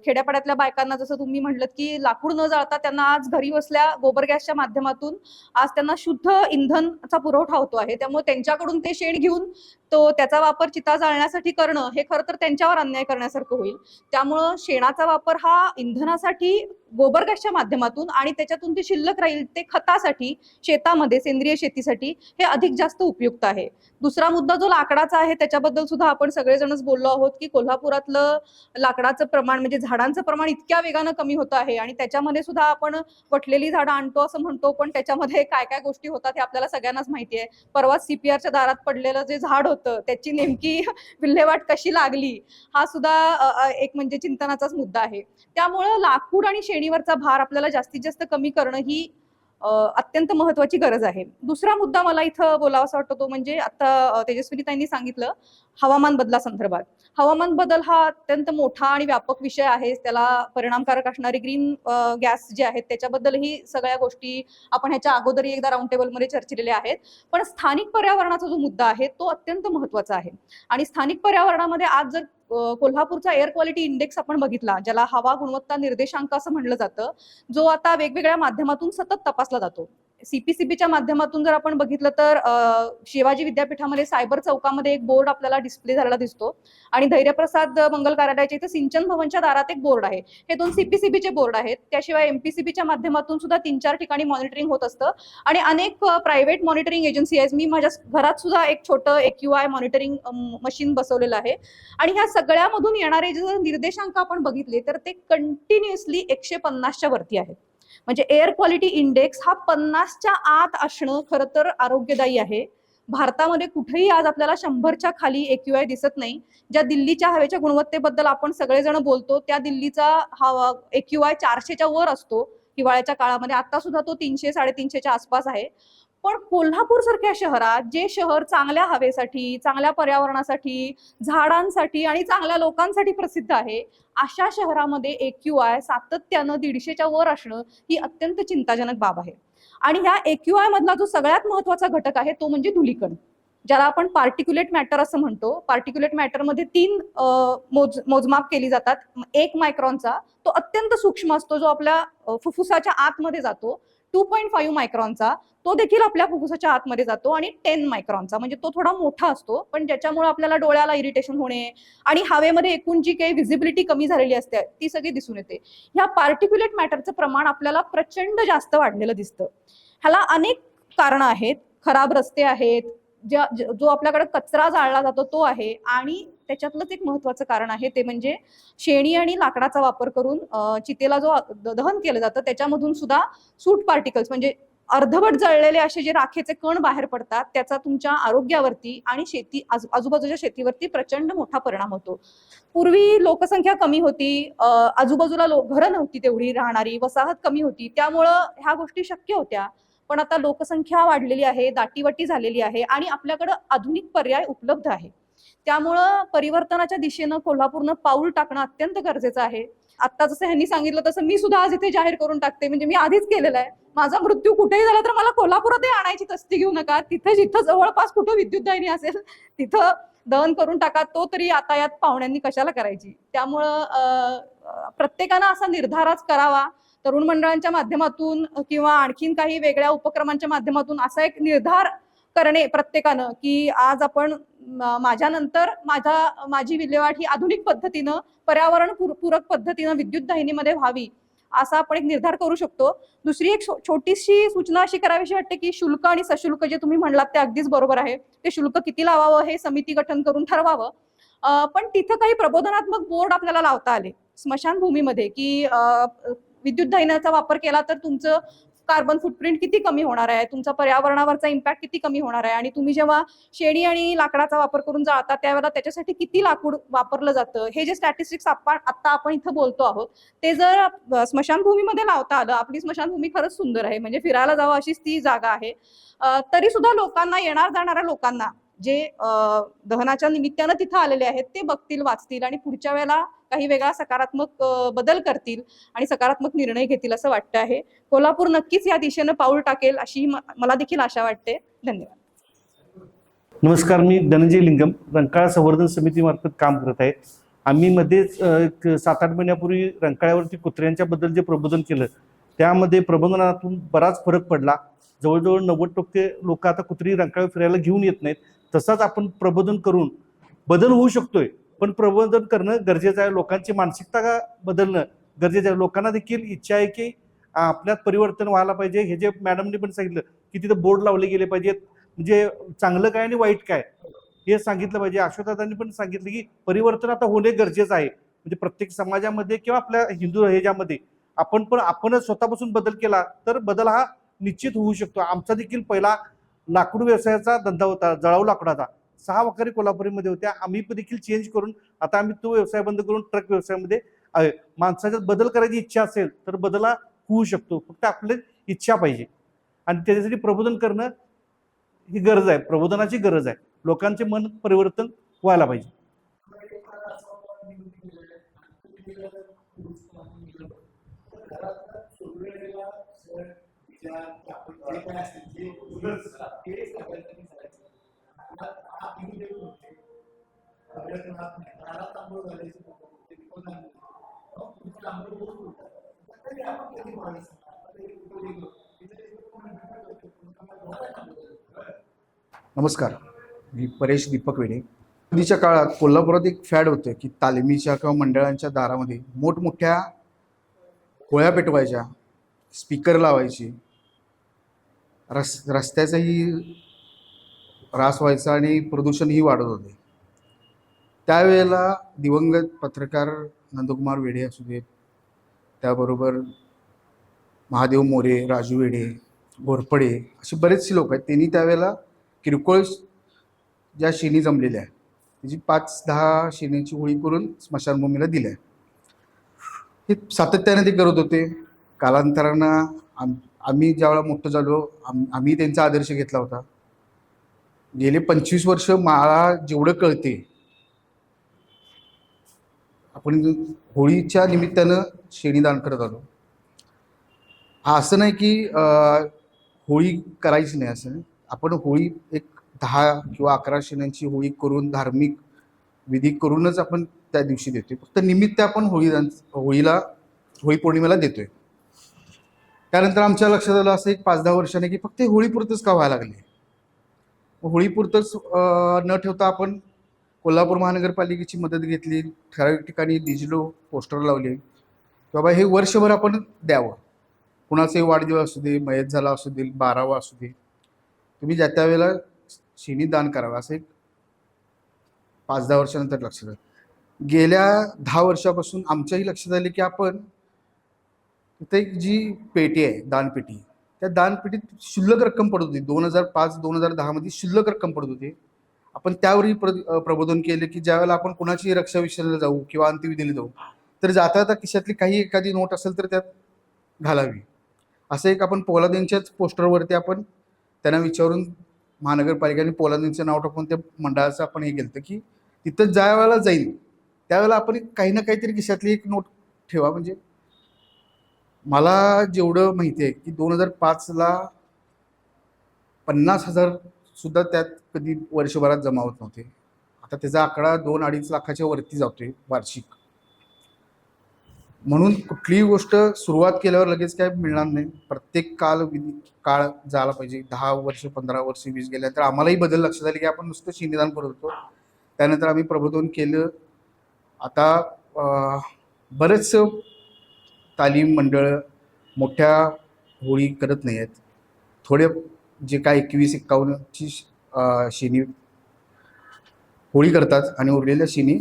खेड्यापाड्यातल्या बायकांना जसं तुम्ही म्हणलं की लाकूड न जाळता त्यांना आज घरी बसल्या गोबर गॅसच्या माध्यमातून आज त्यांना शुद्ध इंधनचा पुरवठा होतो आहे. त्यामुळे त्यांच्याकडून ते शेण घेऊन त्याचा वापर चिता जाळण्यासाठी करणं हे खरं तर त्यांच्यावर अन्याय करण्यासारखं होईल. त्यामुळं शेणाचा वापर हा इंधनासाठी गोबर गॅसच्या माध्यमातून आणि त्याच्यातून ते शिल्लक राहील ते खतासाठी शेतामध्ये सेंद्रिय शेतीसाठी हे अधिक जास्त उपयुक्त आहे. दुसरा मुद्दा जो लाकडाचा आहे त्याच्याबद्दल सुद्धा आपण सगळेजणच बोललो आहोत की कोल्हापुरातलं लाकडाचं प्रमाण म्हणजे झाडांचं प्रमाण इतक्या वेगानं कमी होतं आहे आणि त्याच्यामध्ये सुद्धा आपण वटलेली झाडं आणतो असं म्हणतो, पण त्याच्यामध्ये काय काय गोष्टी होतात हे आपल्याला सगळ्यांनाच माहिती आहे. परवा CPRच्या दारात पडलेलं जे झाड होतं होतं, त्याची नेमकी विल्हेवाट कशी लागली, हा सुद्धा एक म्हणजे चिंतनाचाच मुद्दा आहे. त्यामुळं लाकूड आणि शेणीवरचा भार आपल्याला जास्तीत जास्त कमी करणं ही अत्यंत महत्वाची गरज आहे. दुसरा मुद्दा मला इथं बोलावासा वाटतो तो म्हणजे आता तेजस्विनीताईंनी सांगितलं हवामान बदलासंदर्भात. हवामान बदल हा अत्यंत मोठा आणि व्यापक विषय आहे. त्याला परिणामकारक असणारे ग्रीन गॅस जे आहेत त्याच्याबद्दलही सगळ्या गोष्टी आपण ह्याच्या अगोदरही एकदा राऊंड टेबलमध्ये चर्चिलेल्या आहेत. पण स्थानिक पर्यावरणाचा जो मुद्दा आहे तो अत्यंत महत्वाचा आहे. आणि स्थानिक पर्यावरणामध्ये आज जर कोल्हापूरचा एअर क्वालिटी इंडेक्स आपण बघितला, ज्याला हवा गुणवत्ता निर्देशांक असं म्हणलं जातं, जो आता वेगवेगळ्या माध्यमातून सतत तपासला जातो. CPCBच्या माध्यमातून जर आपण बघितलं तर शिवाजी विद्यापीठामध्ये सायबर चौकामध्ये एक बोर्ड आपल्याला डिस्प्ले झालेला दिसतो आणि धैर्यप्रसाद मंगल कार्यालयाच्या इथे सिंचन भवनच्या दारात एक बोर्ड आहे. हे 2 CPCBचे बोर्ड आहेत. त्याशिवाय MPCBच्या माध्यमातून सुद्धा 3-4 ठिकाणी मॉनिटरिंग होत असतं आणि अनेक प्रायव्हेट मॉनिटरिंग एजन्सी आहेत. मी माझ्या घरात सुद्धा एक छोटं AQI मॉनिटरिंग मशीन बसवलेलं आहे आणि ह्या सगळ्यामधून येणारे जे निर्देशांक आपण बघितले तर ते कंटिन्युअसली 150च्या वरती आहेत. म्हणजे एअर क्वालिटी इंडेक्स हा 50च्या आत असणं खरं तर आरोग्यदायी आहे. भारतामध्ये कुठेही आज आपल्याला 100च्या खाली AQI दिसत नाही. ज्या दिल्लीच्या हवेच्या गुणवत्तेबद्दल आपण सगळेजण बोलतो त्या दिल्लीचा हवा AQI 400च्या वर असतो हिवाळ्याच्या काळामध्ये. आता सुद्धा तो 300-350च्या आसपास आहे. पण कोल्हापूर सारख्या शहरात, जे शहर चांगल्या हवेसाठी, चांगल्या पर्यावरणासाठी, झाडांसाठी आणि चांगल्या लोकांसाठी प्रसिद्ध आहे, अशा शहरामध्ये AQI सातत्यानं 150च्या वर असणं ही अत्यंत चिंताजनक बाब आहे. आणि ह्या AQI मधला जो सगळ्यात महत्वाचा घटक आहे तो म्हणजे धुलीकण, ज्याला आपण पार्टिक्युलेट मॅटर असं म्हणतो. पार्टिक्युलेट मॅटरमध्ये 3 मोजमाप केली जातात. 1 मायक्रॉनचा तो अत्यंत सूक्ष्म असतो, जो आपल्या फुफ्फुसाच्या आतमध्ये जातो. 2.5 मायक्रॉनचा तो देखील आपल्या फुफ्फुसाच्या आतमध्ये जातो आणि 10 मायक्रॉनचा म्हणजे तो थोडा मोठा असतो, पण ज्याच्यामुळे आपल्याला डोळ्याला इरिटेशन होणे आणि हवेमध्ये एकूण जी काही व्हिजिबिलिटी कमी झालेली असते ती सगळी दिसून येते. ह्या पार्टिक्युलेट मॅटरचं प्रमाण आपल्याला प्रचंड जास्त वाढलेलं दिसतं. ह्याला अनेक कारणं आहेत. खराब रस्ते आहेत, जो आपल्याकडे कचरा जाळला जातो तो आहे आणि त्याच्यातलंच एक महत्वाचं कारण आहे ते म्हणजे शेणी आणि लाकडाचा वापर करून चितेला जो दहन केलं जातं त्याच्यामधून सुद्धा सूट पार्टिकल्स म्हणजे अर्धवट जळलेले असे जे राखेचे कण बाहेर पडतात, त्याचा तुमच्या आरोग्यावरती आणि आजूबाजूच्या शेतीवरती प्रचंड मोठा परिणाम होतो. पूर्वी लोकसंख्या कमी होती, आजूबाजूला घरं नव्हती तेवढी राहणारी, वसाहत कमी होती, त्यामुळं ह्या गोष्टी शक्य होत्या. पण आता लोकसंख्या वाढलेली आहे, दाटीवाटी झालेली आहे आणि आपल्याकडं आधुनिक पर्याय उपलब्ध आहे. त्यामुळं परिवर्तनाच्या दिशेनं कोल्हापूरनं पाऊल टाकणं अत्यंत गरजेचं आहे. आता जसं ह्यांनी सांगितलं तसं मी सुद्धा आज इथे जाहीर करून टाकते, म्हणजे मी आधीच केलेलं आहे. माझा मृत्यू कुठेही झाला तर मला कोल्हापुरातही आणायची तस्ती घेऊ नका. तिथं जिथं जवळपास कुठं विद्युतदाहिनी असेल तिथं दहन करून टाका. तो तरी आता यात पाहुण्यांनी कशाला करायची. त्यामुळं प्रत्येकानं असा निर्धारच करावा. तरुण मंडळांच्या माध्यमातून किंवा आणखीन काही वेगळ्या उपक्रमांच्या माध्यमातून असा एक निर्धार करणे प्रत्येकानं की आज आपण माझ्यानंतर माझी विल्हेवाट ही आधुनिक पद्धतीनं पर्यावरण पूरक पद्धतीनं विद्युतदाहिनीमध्ये व्हावी असा आपण एक निर्धार करू शकतो. दुसरी एक छोटीशी सूचना अशी करावीशी वाटते की शुल्क आणि सशुल्क जे तुम्ही म्हणलात ते अगदीच बरोबर आहे. ते शुल्क किती लावावं हे समिती गठन करून ठरवावं. पण तिथं काही प्रबोधनात्मक बोर्ड आपल्याला लावता आले स्मशानभूमीमध्ये की विद्युतदाहिन्याचा वापर केला तर तुमचं कार्बन फुटप्रिंट किती कमी होणार आहे, तुमचा पर्यावरणावरचा इम्पॅक्ट किती कमी होणार आहे आणि तुम्ही जेव्हा शेणी आणि लाकडाचा वापर करून जाळता त्यावेळेला त्याच्यासाठी किती लाकूड वापरलं जातं, हे जे स्टॅटिस्टिक्स आपण इथं बोलतो आहोत ते जर स्मशानभूमीमध्ये लावता आलं. आपली स्मशानभूमी खरंच सुंदर आहे, म्हणजे फिरायला जावं अशीच ती जागा आहे. तरी सुद्धा लोकांना, येणार जाणाऱ्या लोकांना जे दहनाच्या निमित्तानं तिथं आलेले आहेत ते बघतील, वाचतील आणि पुढच्या वेळेला काही वेगळा सकारात्मक बदल करतील आणि सकारात्मक निर्णय घेतील असं वाटतं आहे. कोल्हापूर नक्कीच या दिशेनं पाऊल टाकेल अशी मला देखील आशा वाटते. धन्यवाद. नमस्कार, मी धनंजय लिंगम रंकाळा संवर्धन समितीमार्फत काम करत आहे. आम्ही मध्येच 7-8 महिन्यापूर्वी रंकाळ्यावरती कुत्र्यांच्या बद्दल जे प्रबोधन केलं त्यामध्ये प्रबोधनातून बराच फरक पडला. जवळजवळ 90% लोक आता कुत्री रंकाळ्यावर फिरायला घेऊन येत नाहीत. तसाच आपण प्रबोधन करून बदल होऊ शकतोय, पण प्रबोधन करणं गरजेचं आहे. लोकांची मानसिकता बदलणं गरजेचं आहे. लोकांना देखील इच्छा आहे की आपल्यात परिवर्तन व्हायला पाहिजे. हे जे मॅडमने पण सांगितलं की तिथं बोर्ड लावले गेले पाहिजेत, म्हणजे चांगलं काय आणि वाईट काय हे सांगितलं पाहिजे. अश्वथदादांनी पण सांगितलं की परिवर्तन आता होणे गरजेचं आहे. म्हणजे प्रत्येक समाजामध्ये किंवा आपल्या हिंदू ह्याच्यामध्ये आपणच स्वतःपासून बदल केला तर बदल हा निश्चित होऊ शकतो. आमचा देखील पहिला लाकूड व्यवसायाचा धंदा होता, जळाऊ लाकडाचा. 6 वखारी कोल्हापुरीमध्ये होत्या. आम्ही देखील चेंज करून आता आम्ही तो व्यवसाय बंद करून ट्रक व्यवसायामध्ये आहे. माणसाच्यात बदल करायची इच्छा असेल तर बदला होऊ शकतो, फक्त आपली इच्छा पाहिजे आणि त्याच्यासाठी प्रबोधन करणं ही गरज आहे, प्रबोधनाची गरज आहे. लोकांचे मन परिवर्तन व्हायला पाहिजे. नमस्कार, मी परेश दीपक वेडे. आधीच्या काळात कोल्हापुरात एक फॅड होतं की तालमीच्या किंवा मंडळांच्या दारामध्ये मोठमोठ्या होळ्या पेटवायच्या, स्पीकर लावायची, रस्त्याचाही ऱ्हास व्हायचा आणि प्रदूषणही वाढत होते. त्यावेळेला दिवंगत पत्रकार नंदकुमार वेडे असू देत, त्याबरोबर महादेव मोरे, राजू वेडे, घोरपडे असे बरेचसे लोक आहेत. त्यांनी त्यावेळेला किरकोळ ज्या शेणी जमलेल्या आहेत त्याची 5-10 शेणीची होळी करून स्मशानभूमीला दिल्या. हे सातत्याने ते करत होते. कालांतरानं आम्ही ज्यावेळेला मोठं झालो आम्ही त्यांचा आदर्श घेतला होता. गेले 25 वर्ष मला जेवढं कळते, आपण होळीच्या निमित्तानं शेणीदान करत आलो. असं नाही की होळी करायची नाही, असं नाही. आपण होळी एक 10 किंवा 11 शेणांची होळी करून धार्मिक विधी करूनच आपण त्या दिवशी देतोय. फक्त निमित्त आपण होळी पौर्णिमेला देतोय. त्यानंतर आमच्या लक्षात आलं असं एक 5-10 वर्षाने की फक्त होळीपुरतंच का व्हायला लागले. होळीपुरतंच न ठेवता आपण कोल्हापूर महानगरपालिकेची मदत घेतली. ठराविक ठिकाणी डिजिटल पोस्टर लावले की बाबा हे वर्षभर आपण द्यावं. कुणाचाही वाढदिवस असू दे, मयत झाला असू दे, 12वा असू दे, तुम्ही ज्या त्या वेळेला शेणी दान करावं. असं एक 5-10 वर्षानंतर लक्षात आलं. गेल्या 10 वर्षापासून आमच्याही लक्षात आले की आपण तिथे एक जी पेटी आहे, दानपेटी, त्या दानपेटीत शुल्लक रक्कम पडत होती. 2005-2010 मध्ये शुल्लक रक्कम पडत होती. आपण त्यावरही प्रबोधन केले की ज्यावेळेला आपण कुणाची रक्षा विचारायला जाऊ किंवा अंत्यविधीला जाऊ तर जाता जाता खिशातली काही एखादी नोट असेल तर त्यात घालावी. असं एक आपण पोलादेंच्याच पोस्टरवरती आपण त्यांना विचारून महानगरपालिकेने पोलादेंचं नाव टाकून त्या मंडळाचं आपण हे केलं की तिथं ज्या वेळेला जाईल त्यावेळेला आपण काही ना काहीतरी खिशातली एक नोट ठेवा. म्हणजे मला जेवढं माहिती आहे की 2005ला 50,000 सुद्धा त्यात कधी वर्षभरात जमा होत नव्हते. आता त्याचा आकडा 2-2.5 लाखाच्या वरती जातोय वार्षिक. म्हणून कुठलीही गोष्ट सुरुवात केल्यावर लगेच काय मिळणार नाही. प्रत्येक काळ झाला पाहिजे. 10 वर्ष, 15 वर्ष, 20 गेल्यानंतर आम्हालाही बदल लक्षात आले की आपण नुसतं शेणीदान करत होतो. त्यानंतर आम्ही प्रबोधन केलं. आता बरेच तालीम मंडळ मोठ्या होळी करत नाही आहेत. थोडे जे काय 21-51ची शेणी होळी करतात आणि उरलेल्या शेणी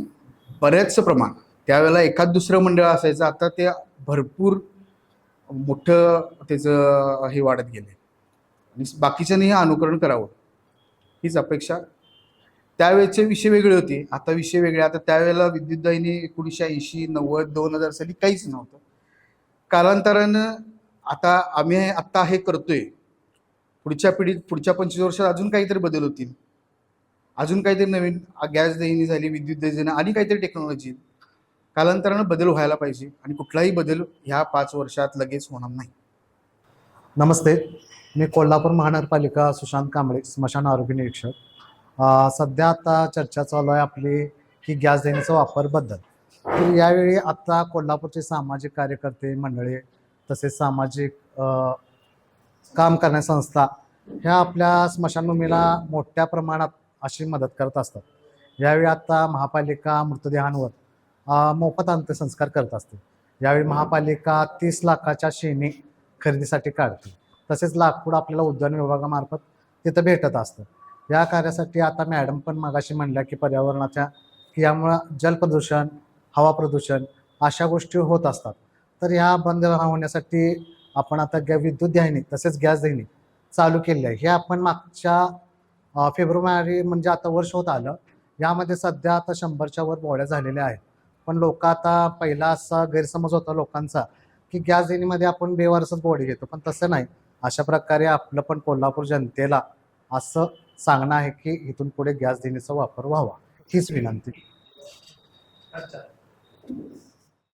बऱ्याचचं प्रमाण त्यावेळेला एखाद दुसरं मंडळ असायचं. आता ते भरपूर मोठं त्याचं हे वाढत गेले आणि बाकीच्यांनी हे अनुकरण करावं हीच अपेक्षा. त्यावेळेचे विषय वेगळे होते, आता विषय वेगळे. आता त्यावेळेला विद्युतदाहिनी 1980, 90, 2000 साली काहीच नव्हतं. कालांतरानं आता आम्ही आत्ता हे करतोय. पुढच्या पिढीत पुढच्या 25 वर्षात अजून काहीतरी बदल होतील. अजून काहीतरी नवीन गॅस देणी झाली, विद्युत देणी आणि काहीतरी टेक्नॉलॉजी. कालांतरानं बदल व्हायला पाहिजे आणि कुठलाही बदल ह्या 5 वर्षात लगेच होणार नाही. नमस्ते, मी कोल्हापूर महानगरपालिका सुशांत कांबळे, स्मशान आरोग्य निरीक्षक. सध्या आता चर्चा चालू आहे आपली की गॅस देण्याचा वापरबद्दल. तर यावेळी आता कोल्हापूरचे सामाजिक कार्यकर्ते मंडळी तसेच सामाजिक काम करणाऱ्या संस्था ह्या आपल्या स्मशानभूमीला मोठ्या प्रमाणात अशी मदत करत असतात. यावेळी आता महापालिका मृतदेहांवर मोफत अंत्यसंस्कार करत असते. यावेळी महापालिका 30 लाखाच्या शेणी खरेदीसाठी काढते. तसेच लाकूड आपल्याला उद्यान विभागामार्फत तिथं भेटत असतं. या कार्यासाठी आता मॅडम पण मगाशी म्हणल्या की पर्यावरणाच्या की यामुळं जलप्रदूषण, हवा प्रदूषण अशा गोष्टी होत असतात. तर ह्या बंद होण्यासाठी आपण आता विद्युत देणी तसेच गॅस देणी चालू केली आहे. हे आपण मागच्या फेब्रुवारी म्हणजे आता वर्ष होत आलं. यामध्ये सध्या आता 100च्या वर बोड्या झालेल्या आहेत. पण लोक आता पहिला असा गैरसमज होता लोकांचा की गॅस देणीमध्ये आपण बेवारसच बोडी घेतो, पण तसं नाही. अशा प्रकारे आपलं पण कोल्हापूर जनतेला असं सांगणं आहे की इथून पुढे गॅस देणीचा वापर व्हावा, हीच विनंती. अच्छा.